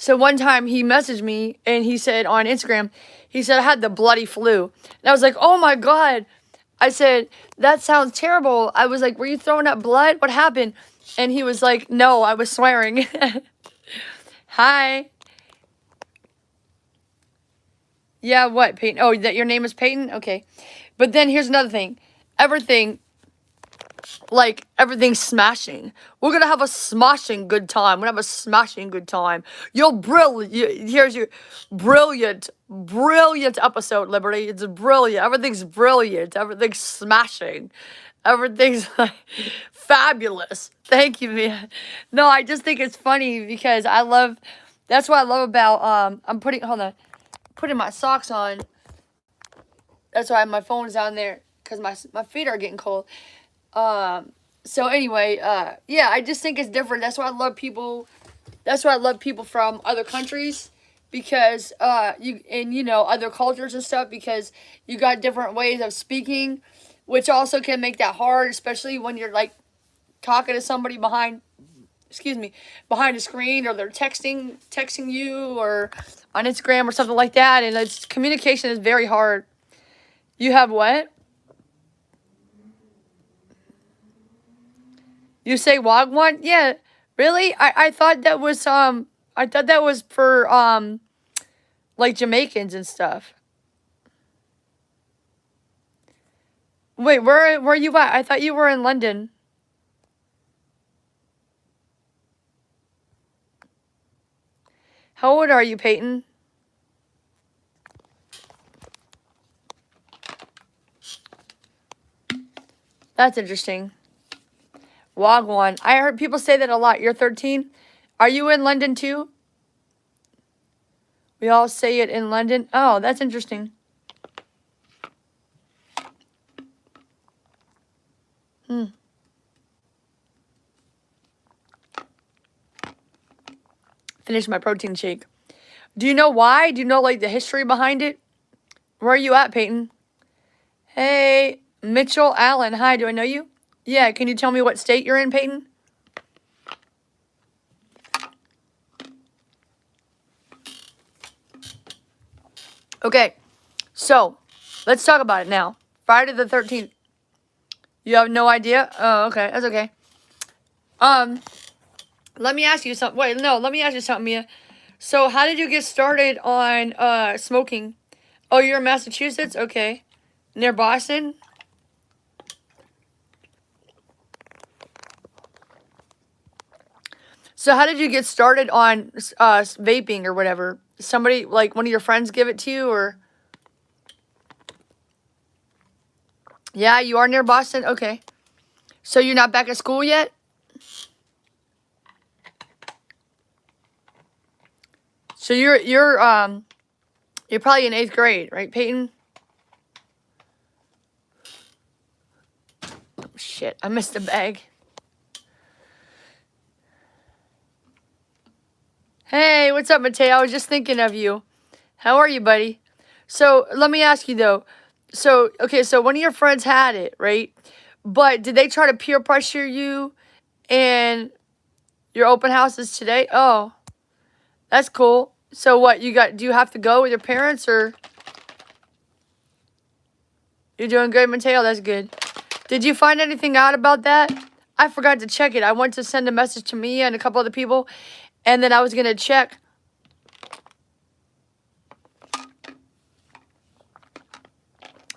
So one time he messaged me and he said on Instagram, he said I had the bloody flu. And I was like, oh my God. I said, that sounds terrible. I was like, were you throwing up blood? What happened? And he was like, no, I was swearing. Hi. Yeah, what, Peyton? Oh, that your name is Peyton? Okay. But then here's another thing. Everything's smashing. We're gonna have a smashing good time. We're gonna have a smashing good time. You're brilliant. Here's your brilliant episode, Liberty. It's brilliant. Everything's brilliant. Everything's smashing. Everything's like fabulous. Thank you, man. No, I just think it's funny because that's what I love about putting my socks on. That's why my phone is down there, because my feet are getting cold. So anyway, yeah, I just think it's different. That's why I love people. That's why I love people from other countries, because other cultures and stuff, because you got different ways of speaking, which also can make that hard, especially when you're like talking to somebody behind a screen, or they're texting you, or on Instagram or something like that, and communication is very hard. You have what? You say Wagwan? Yeah. Really? I thought that was for like Jamaicans and stuff. Wait, where are you at? I thought you were in London. How old are you, Peyton? That's interesting. Wagwan. I heard people say that a lot. You're 13? Are you in London too? We all say it in London. Oh, that's interesting. Finish my protein shake. Do you know why? Do you know like the history behind it? Where are you at, Peyton? Hey, Mitchell Allen. Hi, do I know you? Yeah, can you tell me what state you're in, Peyton? Okay, so let's talk about it now. Friday the 13th. You have no idea? Oh, okay, that's okay. Let me ask you something. Wait, no, let me ask you something, Mia. So how did you get started on smoking? Oh, you're in Massachusetts? Okay. Near Boston? So how did you get started on vaping or whatever? Somebody, like one of your friends give it to you, or? Yeah, you are near Boston? Okay. So you're not back at school yet? So you're probably in 8th grade, right, Peyton? Oh, shit, I missed the bag. Hey, what's up, Mateo? I was just thinking of you. How are you, buddy? So let me ask you though. So one of your friends had it, right? But did they try to peer pressure you in your open houses today? Oh, that's cool. So what, do you have to go with your parents, or? You're doing good, Mateo? That's good. Did you find anything out about that? I forgot to check it. I went to send a message to Mia and a couple other people, and then I was going to check.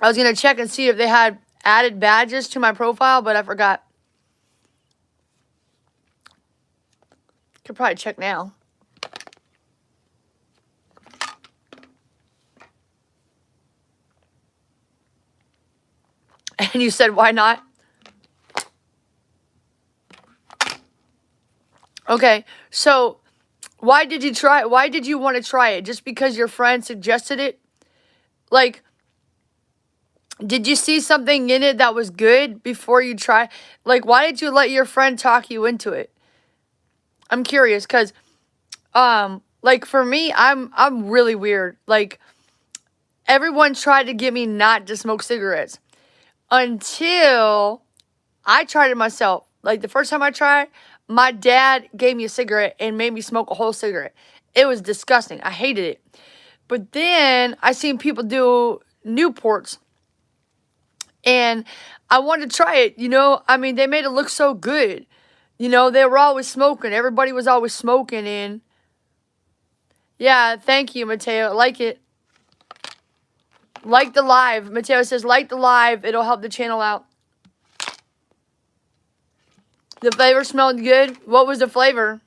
I was going to check and see if they had added badges to my profile, but I forgot. Could probably check now. And you said, why not? Okay, so why did you want to try it? Just because your friend suggested it? Like, did you see something in it that was good before you tried? Like, why did you let your friend talk you into it? I'm curious, because, like, for me, I'm really weird. Like, everyone tried to get me not to smoke cigarettes until I tried it myself. Like, the first time I tried, my dad gave me a cigarette and made me smoke a whole cigarette. It was disgusting. I hated it. But then I seen people do Newports, and I wanted to try it. I mean, they made it look so good. They were always smoking. Everybody was always smoking, and yeah, thank you, Mateo. Like it. Like the live. Mateo says, like the live. It'll help the channel out. The flavor smelled good. What was the flavor?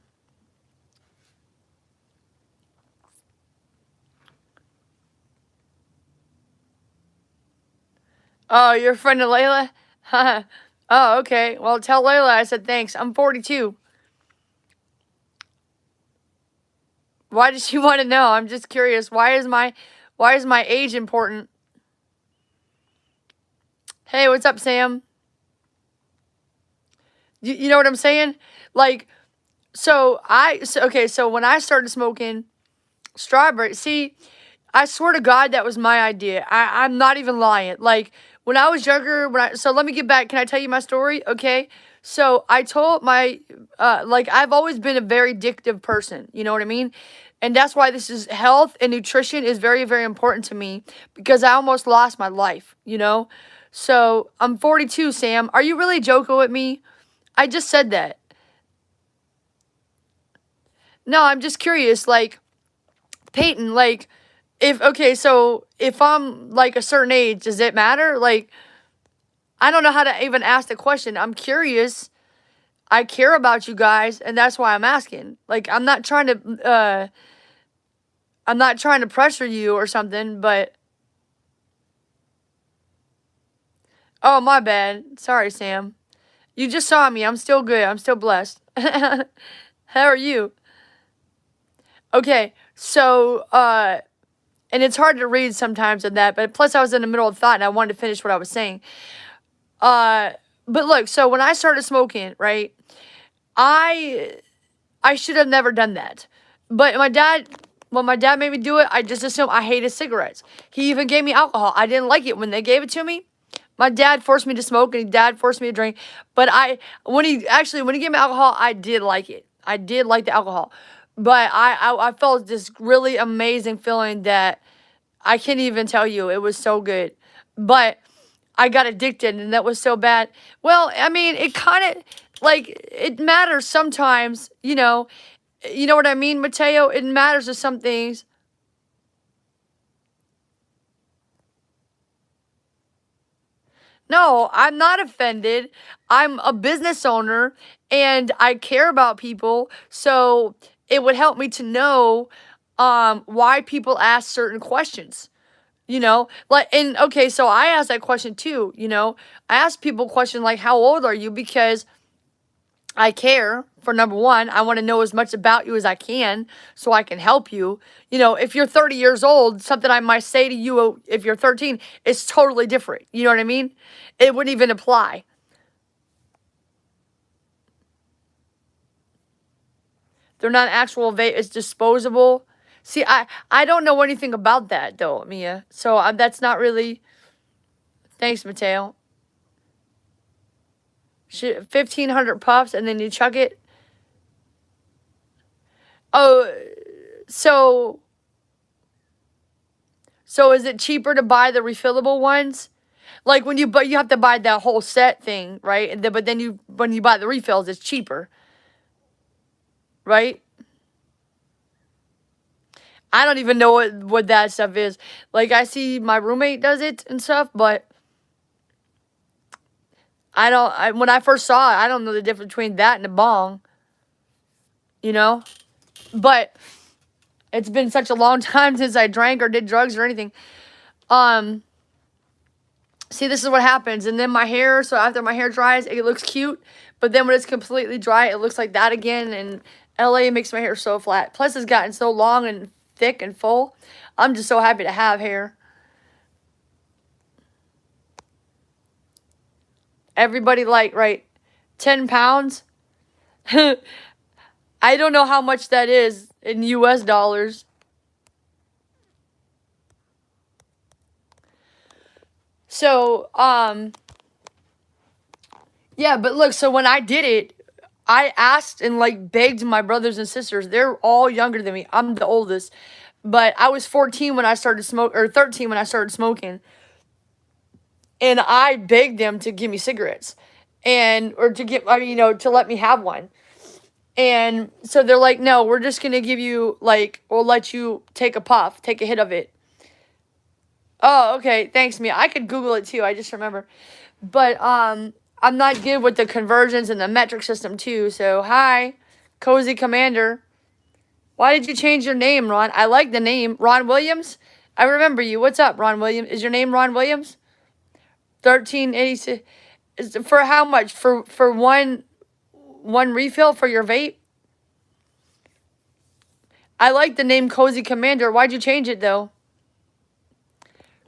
Oh, your friend of Layla? Oh, okay. Well, tell Layla I said thanks. I'm 42. Why does she want to know? I'm just curious. Why is my age important? Hey, what's up, Sam? You know what I'm saying? Like, so when I started smoking strawberry, see, I swear to God, that was my idea. I'm not even lying. Like, when I was younger, so let me get back. Can I tell you my story? Okay. So I told I've always been a very addictive person. You know what I mean? And that's why this is health and nutrition is very, very important to me, because I almost lost my life, So I'm 42, Sam. Are you really joking with me? I just said that. No, I'm just curious. Like, Peyton, like, if I'm like a certain age, does it matter? Like, I don't know how to even ask the question. I'm curious. I care about you guys, and that's why I'm asking. Like, I'm not trying to pressure you or something, but oh, my bad. Sorry, Sam. You just saw me. I'm still good. I'm still blessed. How are you? Okay, so and it's hard to read sometimes in that, but plus I was in the middle of thought and I wanted to finish what I was saying. But look, so when I started smoking, right, I should have never done that. But when my dad made me do it, I just assumed I hated cigarettes. He even gave me alcohol. I didn't like it when they gave it to me. My dad forced me to smoke, and dad forced me to drink. But when he gave me alcohol, I did like it. I did like the alcohol. But I felt this really amazing feeling that I can't even tell you. It was so good. But I got addicted, and that was so bad. Well, I mean, it kind of, like, it matters sometimes, You know what I mean, Mateo? It matters to some things. No, I'm not offended. I'm a business owner, and I care about people. So it would help me to know why people ask certain questions. And okay, so I asked that question too. I ask people questions like, how old are you? Because I care. For number one, I want to know as much about you as I can so I can help you. If you're 30 years old, something I might say to you if you're 13 is totally different. You know what I mean? It wouldn't even apply. They're not actual vape. It's disposable. See, I don't know anything about that though, Mia. So that's not really. Thanks, Mateo. 1,500 puffs and then you chuck it. Oh, so is it cheaper to buy the refillable ones? Like when you have to buy that whole set thing, right? But then when you buy the refills, it's cheaper, right? I don't even know what that stuff is. Like, I see my roommate does it and stuff, but when I first saw it, I don't know the difference between that and a bong. But it's been such a long time since I drank or did drugs or anything. See, this is what happens. And then my hair, so after my hair dries, it looks cute. But then when it's completely dry, it looks like that again. And LA makes my hair so flat. Plus, it's gotten so long and thick and full. I'm just so happy to have hair. Everybody right, 10 pounds? I don't know how much that is in US dollars. So, yeah, but look, so when I did it, I asked and like begged my brothers and sisters. They're all younger than me. I'm the oldest. But I was 14 when I started smoking, or 13 when I started smoking. And I begged them to give me cigarettes. And, or to get, I mean, to let me have one. And so they're like, no, we're just going to give you, like, we'll let you take a puff, take a hit of it. Oh, okay. Thanks, Mia. I could Google it too. I just remember. But I'm not good with the conversions and the metric system too. So hi, Cozy Commander. Why did you change your name, Ron? I like the name. Ron Williams? I remember you. What's up, Ron Williams? Is your name Ron Williams? 1386. For how much? For one refill for your vape? I like the name Cozy Commander. Why'd you change it though?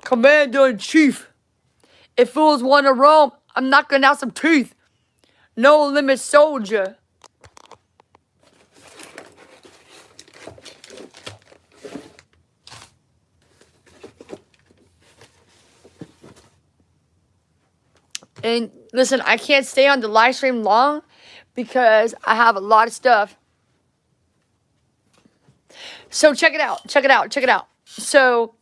Commander in Chief. If fools want to roam, I'm knocking out some teeth. No limit soldier. And listen, I can't stay on the live stream long because I have a lot of stuff. So check it out. Check it out. Check it out. So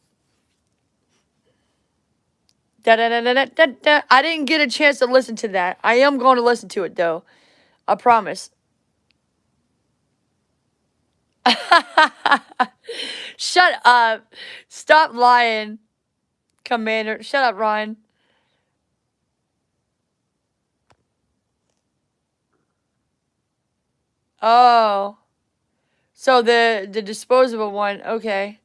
I didn't get a chance to listen to that. I am going to listen to it though. I promise. Shut up. Stop lying, Commander. Shut up, Ryan. Oh. So the disposable one. Okay.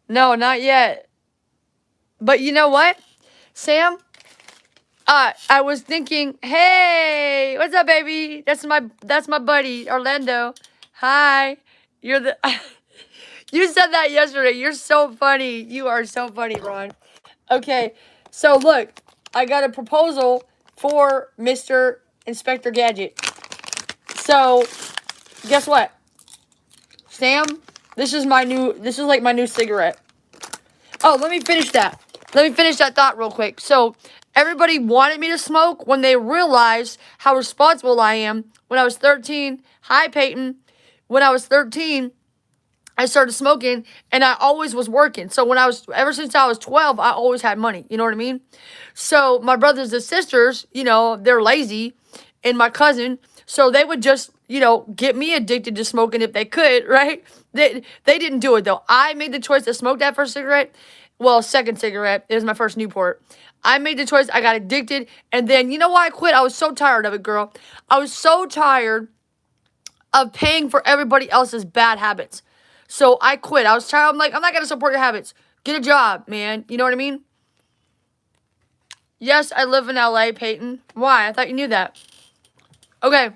No, not yet. But you know what, Sam? I was thinking, hey, what's up, baby? That's my buddy, Orlando. Hi. You're the You said that yesterday. You're so funny. You are so funny, Ron. Okay. So look, I got a proposal for Mr. Inspector Gadget. So, guess what? Sam, this is like my new cigarette. Oh, let me finish that. Let me finish that thought real quick. So, everybody wanted me to smoke when they realized how responsible I am. When I was 13, hi Peyton. When I was 13, I started smoking and I always was working. So ever since I was 12, I always had money. You know what I mean? So my brothers and sisters, they're lazy, and my cousin, so they would just, get me addicted to smoking if they could, right? They didn't do it though. I made the choice to smoke that first cigarette. Well, second cigarette. It was my first Newport. I made the choice. I got addicted. And then, you know why I quit? I was so tired of it, girl. I was so tired of paying for everybody else's bad habits. So I quit. I was tired. I'm like, I'm not going to support your habits. Get a job, man. You know what I mean? Yes, I live in LA, Peyton. Why? I thought you knew that. Okay.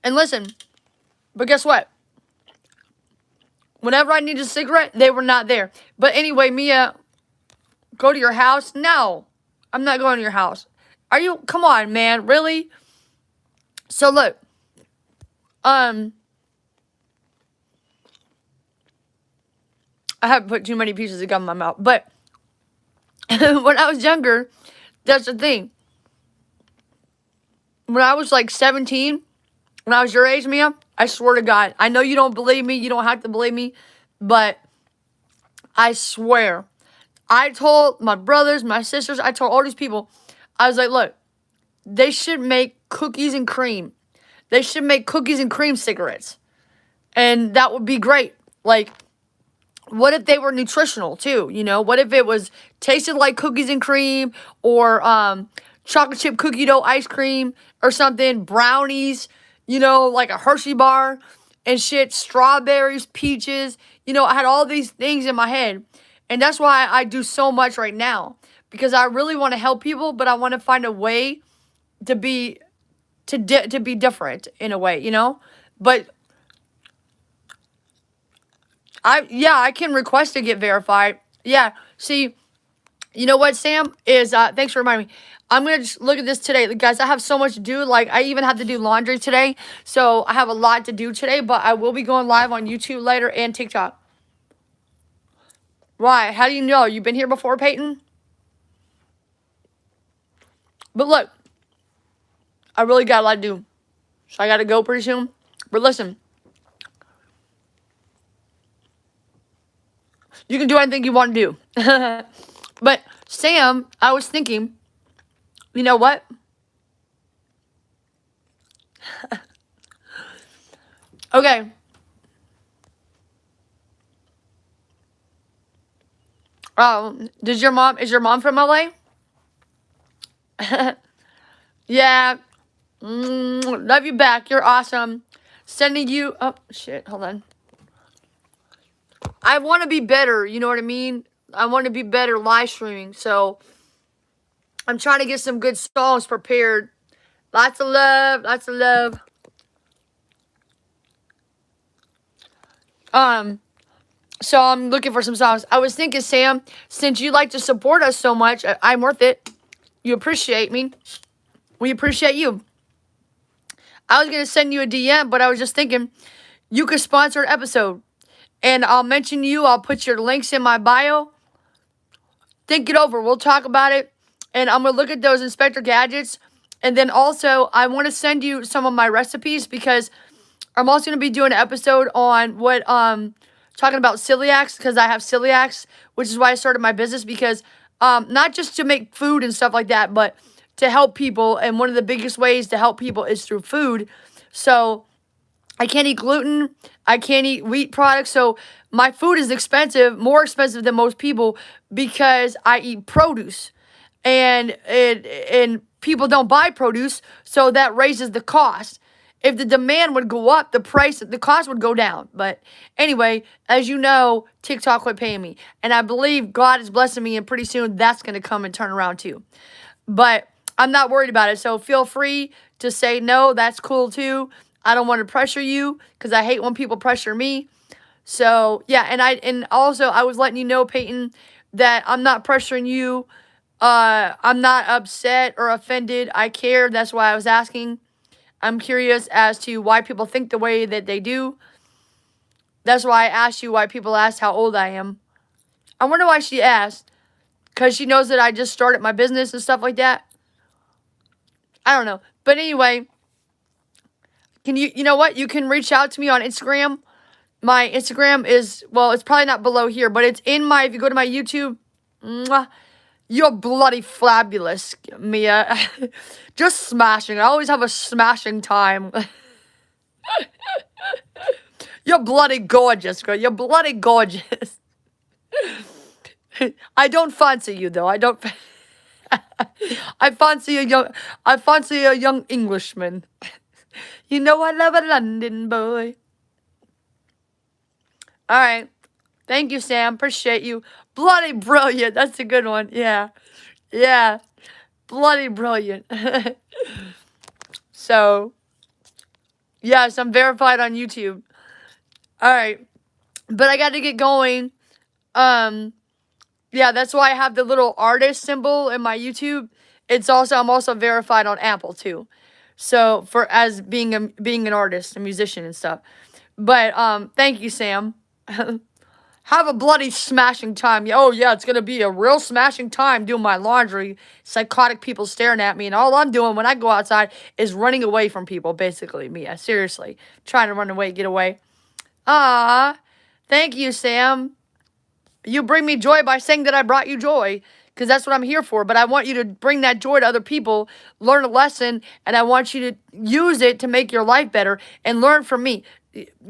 And listen, but guess what? Whenever I needed a cigarette, they were not there. But anyway, Mia, go to your house? No, I'm not going to your house. Come on, man, really? So look, I haven't put too many pieces of gum in my mouth, but when I was younger, that's the thing. When I was like 17, when I was your age, Mia, I swear to God, I know you don't believe me, you don't have to believe me, but I swear, I told my brothers, my sisters, I told all these people, I was like, look, they should make cookies and cream. They should make cookies and cream cigarettes. And that would be great. Like, what if they were nutritional too? What if it was tasted like cookies and cream, or chocolate chip cookie dough ice cream or something, brownies, like a Hershey bar and shit, strawberries, peaches. I had all these things in my head. And that's why I do so much right now, because I really want to help people, but I want to find a way to be different in a way, But I can request to get verified. Yeah, see, you know what, Sam, is, thanks for reminding me. I'm going to just look at this today. Guys, I have so much to do. Like, I even have to do laundry today. So, I have a lot to do today, but I will be going live on YouTube later and TikTok. Why? How do you know? You've been here before, Peyton? But look, I really got a lot to do. So I got to go pretty soon. But listen, you can do anything you want to do. But Sam, I was thinking, you know what? Okay. Is your mom from LA? Yeah. Love you back. You're awesome. Sending you. Oh shit! Hold on. I want to be better. You know what I mean? I want to be better live streaming. So I'm trying to get some good songs prepared. Lots of love. Lots of love. So I'm looking for some songs. I was thinking, Sam, since you like to support us so much, I'm worth it. You appreciate me. We appreciate you. I was going to send you a DM, but I was just thinking you could sponsor an episode. And I'll mention you. I'll put your links in my bio. Think it over. We'll talk about it. And I'm going to look at those Inspector Gadgets. And then also, I want to send you some of my recipes because I'm also going to be doing an episode on what, talking about celiacs because I have celiacs, which is why I started my business because, not just to make food and stuff like that, but to help people. And one of the biggest ways to help people is through food. So I can't eat gluten. I can't eat wheat products. So my food is expensive, more expensive than most people because I eat produce. And people don't buy produce, so that raises the cost. If the demand would go up, the cost would go down. But anyway, as you know, TikTok quit paying me. And I believe God is blessing me, and pretty soon that's going to come and turn around too. But I'm not worried about it. So feel free to say no. That's cool too. I don't want to pressure you because I hate when people pressure me. So yeah, and also I was letting you know, Peyton, that I'm not pressuring you. I'm not upset or offended. I care. That's why I was asking. I'm curious as to why people think the way that they do. That's why I asked you why people ask how old I am. I wonder why she asked. Because she knows that I just started my business and stuff like that. I don't know. But anyway, you know what? You can reach out to me on Instagram. My Instagram is, well, it's probably not below here, but it's in my, if you go to my YouTube, mwah, you're bloody fabulous, Mia. Just smashing. I always have a smashing time. You're bloody gorgeous, girl. You're bloody gorgeous. I don't fancy you, though. I don't. I fancy a young Englishman. You know I love a London boy. All right. Thank you, Sam. Appreciate you. Bloody brilliant. That's a good one. Yeah. Yeah. Bloody brilliant. So, yes, I'm verified on YouTube. All right. But I got to get going. Yeah, that's why I have the little artist symbol in my YouTube. I'm also verified on Apple too. So, as being an artist, a musician and stuff. But thank you, Sam. Have a bloody smashing time. Oh, yeah, it's going to be a real smashing time doing my laundry. Psychotic people staring at me. And all I'm doing when I go outside is running away from people, basically. Mia, seriously. Trying to run away, get away. Ah, thank you, Sam. You bring me joy by saying that I brought you joy. Because that's what I'm here for. But I want you to bring that joy to other people. Learn a lesson. And I want you to use it to make your life better. And learn from me.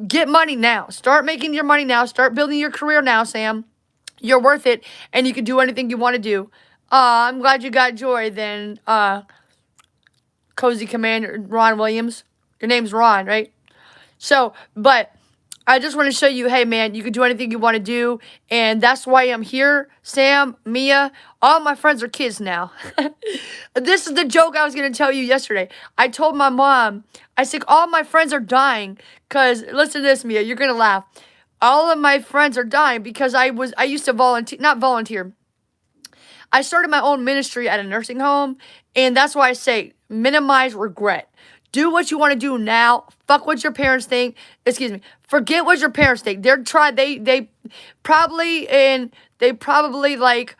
Get money now. Start making your money now. Start building your career now, Sam. You're worth it, and you can do anything you want to do. I'm glad you got joy then, Cozy Commander Ron Williams. Your name's Ron, right? So, but I just want to show you, hey, man, you can do anything you want to do, and that's why I'm here. Sam, Mia, all my friends are kids now. This is the joke I was going to tell you yesterday. I told my mom, I said, all my friends are dying because, listen to this, Mia, you're going to laugh. All of my friends are dying because I used to not volunteer. I started my own ministry at a nursing home, and that's why I say minimize regret. Do what you want to do now. Fuck what your parents think. Excuse me. Forget what your parents think. They probably like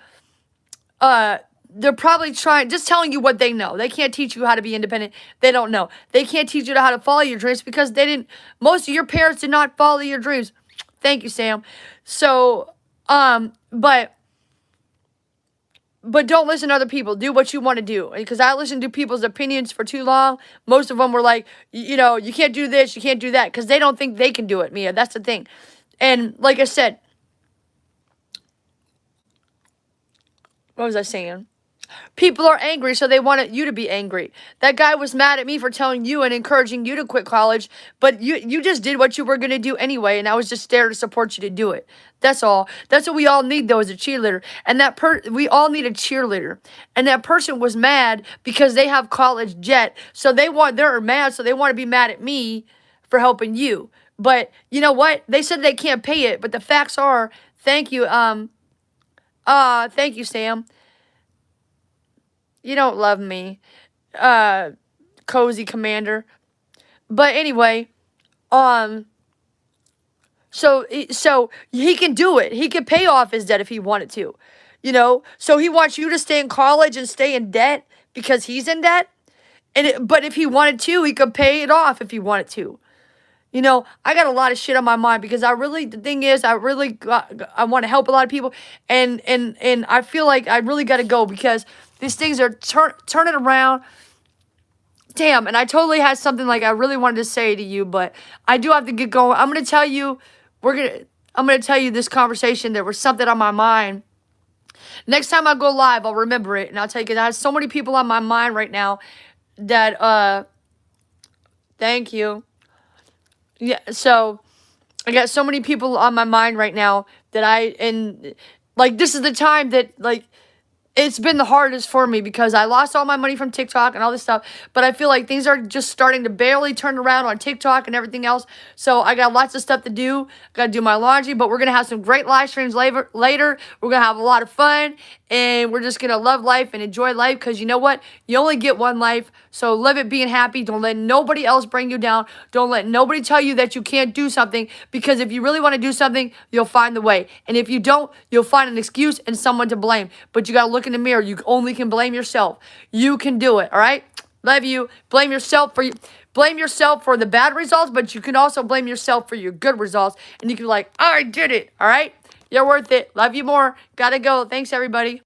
they're probably just telling you what they know. They can't teach you how to be independent. They don't know. They can't teach you how to follow your dreams because most of your parents did not follow your dreams. Thank you, Sam. So, but don't listen to other people. Do what you want to do. Because I listened to people's opinions for too long. Most of them were like, you can't do this, you can't do that. Because they don't think they can do it, Mia. That's the thing. And like I said, what was I saying? People are angry, so they want you to be angry. That guy was mad at me for telling you and encouraging you to quit college, but you just did what you were going to do anyway, and I was just there to support you to do it. That's all. That's what we all need, though, as a cheerleader. And we all need a cheerleader. And that person was mad because they have college debt, so they're mad, so they want to be mad at me for helping you. But you know what? They said they can't pay it, but the facts are, thank you, thank you, Sam. You don't love me, cozy commander. But anyway, so he can do it. He can pay off his debt if he wanted to, So he wants you to stay in college and stay in debt because he's in debt. But if he wanted to, he could pay it off if he wanted to. I got a lot of shit on my mind because the thing is, I want to help a lot of people, and I feel like I really got to go because these things are turning around. Damn, and I totally had something like I really wanted to say to you, but I do have to get going. I'm gonna tell you this conversation. There was something on my mind. Next time I go live, I'll remember it, and I'll tell you, 'cause I have so many people on my mind right now that thank you. Yeah, so I got so many people on my mind right now that this is the time that, it's been the hardest for me because I lost all my money from TikTok and all this stuff, but I feel like things are just starting to barely turn around on TikTok and everything else, so I got lots of stuff to do. Got to do my laundry, but we're going to have some great live streams later. We're going to have a lot of fun, and we're just going to love life and enjoy life because you know what? You only get one life, so live it being happy. Don't let nobody else bring you down. Don't let nobody tell you that you can't do something because if you really want to do something, you'll find the way, and if you don't, you'll find an excuse and someone to blame, but you got to look in the mirror. You only can blame yourself. You can do it, all right? Love you. Blame yourself for the bad results, but you can also blame yourself for your good results, and you can be like, I did it, all right? You're worth it. Love you more. Gotta go. Thanks, everybody.